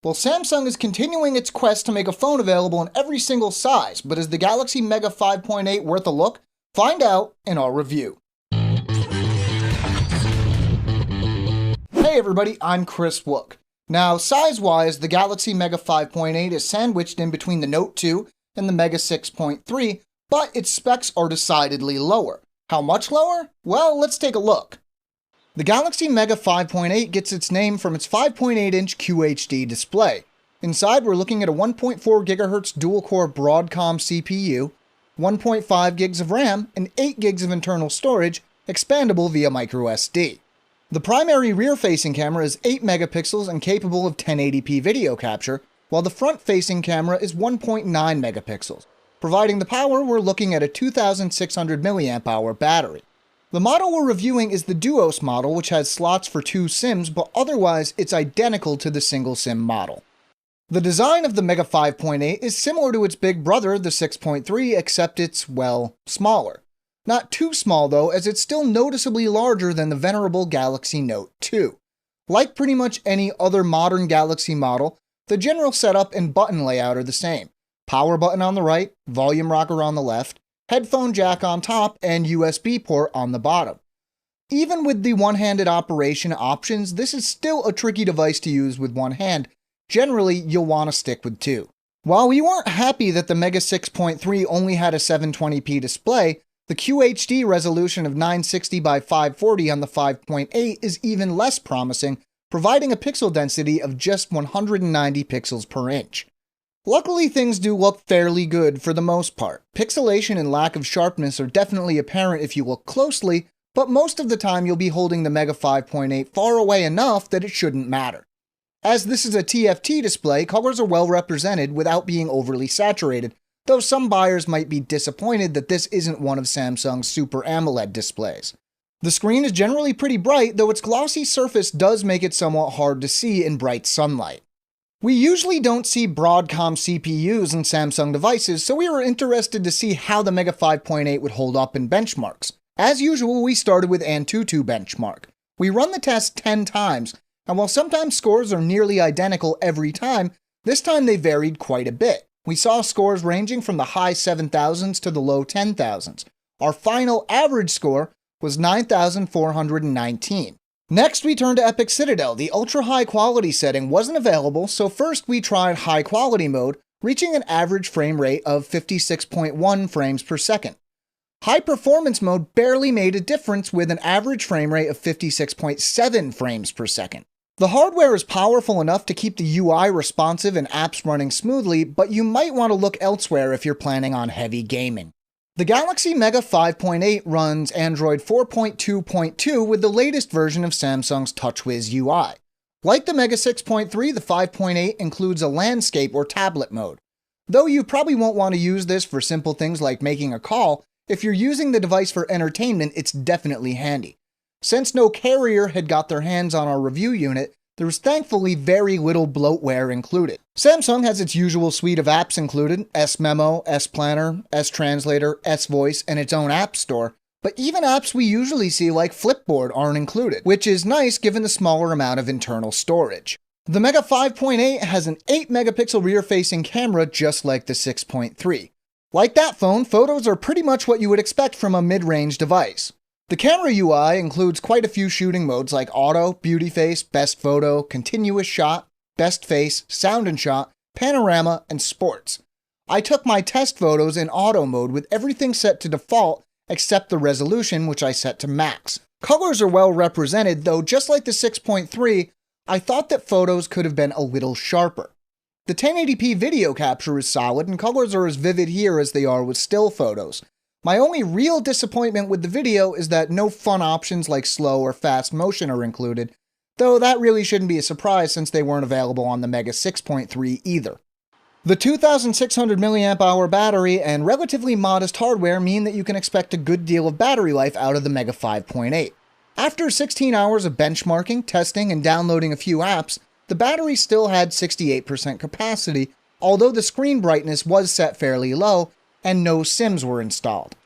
Well, Samsung is continuing its quest to make a phone available in every single size, but is the Galaxy Mega 5.8 worth a look? Find out in our review. Hey everybody, I'm Chris Wook. Now, size-wise, the Galaxy Mega 5.8 is sandwiched in between the Note 2 and the Mega 6.3, but its specs are decidedly lower. How much lower? Well, let's take a look. The Galaxy Mega 5.8 gets its name from its 5.8-inch QHD display. Inside, we're looking at a 1.4 GHz dual-core Broadcom CPU, 1.5 gigs of RAM, and 8 gigs of internal storage, expandable via microSD. The primary rear-facing camera is 8 megapixels and capable of 1080p video capture, while the front-facing camera is 1.9 megapixels. Providing the power, we're looking at a 2,600 mAh battery. The model we're reviewing is the Duos model, which has slots for 2 SIMs, but otherwise it's identical to the single SIM model. The design of the Mega 5.8 is similar to its big brother, the 6.3, except it's, well, smaller. Not too small though, as it's still noticeably larger than the venerable Galaxy Note 2. Like pretty much any other modern Galaxy model, the general setup and button layout are the same. Power button on the right, volume rocker on the left, headphone jack on top, and USB port on the bottom. Even with the one-handed operation options, this is still a tricky device to use with one hand. Generally, you'll want to stick with two. While we weren't happy that the Mega 6.3 only had a 720p display, the QHD resolution of 960 by 540 on the 5.8 is even less promising, providing a pixel density of just 190 pixels per inch. Luckily, things do look fairly good for the most part. Pixelation and lack of sharpness are definitely apparent if you look closely, but most of the time you'll be holding the Mega 5.8 far away enough that it shouldn't matter. As this is a TFT display, colors are well represented without being overly saturated, though some buyers might be disappointed that this isn't one of Samsung's Super AMOLED displays. The screen is generally pretty bright, though its glossy surface does make it somewhat hard to see in bright sunlight. We usually don't see Broadcom CPUs in Samsung devices, so we were interested to see how the Mega 5.8 would hold up in benchmarks. As usual, we started with Antutu benchmark. We run the test 10 times, and while sometimes scores are nearly identical every time, this time they varied quite a bit. We saw scores ranging from the high 7,000s to the low 10,000s. Our final average score was 9,419. Next, we turned to Epic Citadel. The ultra-high quality setting wasn't available, so first we tried high quality mode, reaching an average frame rate of 56.1 frames per second. High performance mode barely made a difference with an average frame rate of 56.7 frames per second. The hardware is powerful enough to keep the UI responsive and apps running smoothly, but you might want to look elsewhere if you're planning on heavy gaming. The Galaxy Mega 5.8 runs Android 4.2.2 with the latest version of Samsung's TouchWiz UI. Like the Mega 6.3, the 5.8 includes a landscape or tablet mode. Though you probably won't want to use this for simple things like making a call, if you're using the device for entertainment, it's definitely handy. Since no carrier had got their hands on our review unit, there was thankfully very little bloatware included. Samsung has its usual suite of apps included: S-Memo, S-Planner, S-Translator, S-Voice, and its own app store. But even apps we usually see like Flipboard aren't included, which is nice given the smaller amount of internal storage. The Mega 5.8 has an 8 megapixel rear-facing camera just like the 6.3. Like that phone, photos are pretty much what you would expect from a mid-range device. The camera UI includes quite a few shooting modes like Auto, Beauty Face, Best Photo, Continuous Shot, Best Face, Sound and Shot, Panorama, and Sports. I took my test photos in Auto mode with everything set to default except the resolution, which I set to max. Colors are well represented, though just like the 6.3, I thought that photos could have been a little sharper. The 1080p video capture is solid, and colors are as vivid here as they are with still photos. My only real disappointment with the video is that no fun options like slow or fast motion are included, though that really shouldn't be a surprise since they weren't available on the Mega 6.3 either. The 2,600 mAh battery and relatively modest hardware mean that you can expect a good deal of battery life out of the Mega 5.8. After 16 hours of benchmarking, testing, and downloading a few apps, the battery still had 68% capacity, although the screen brightness was set fairly low, and no SIMs were installed.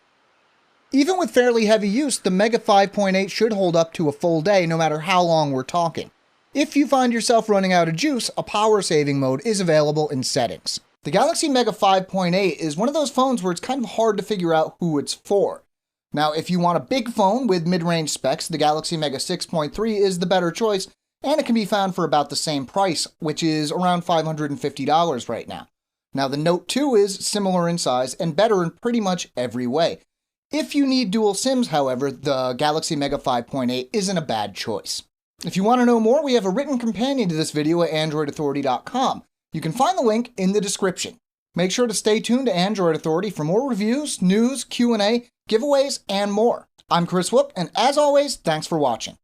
Even with fairly heavy use, the Mega 5.8 should hold up to a full day no matter how long we're talking. If you find yourself running out of juice, a power saving mode is available in settings. The Galaxy Mega 5.8 is one of those phones where it's kind of hard to figure out who it's for. Now, if you want a big phone with mid-range specs, the Galaxy Mega 6.3 is the better choice, and it can be found for about the same price, which is around $550 right now. Now, the Note 2 is similar in size and better in pretty much every way. If you need dual SIMs, however, the Galaxy Mega 5.8 isn't a bad choice. If you want to know more, we have a written companion to this video at AndroidAuthority.com. You can find the link in the description. Make sure to stay tuned to Android Authority for more reviews, news, Q&A, giveaways, and more. I'm Chris Wook, and as always, thanks for watching.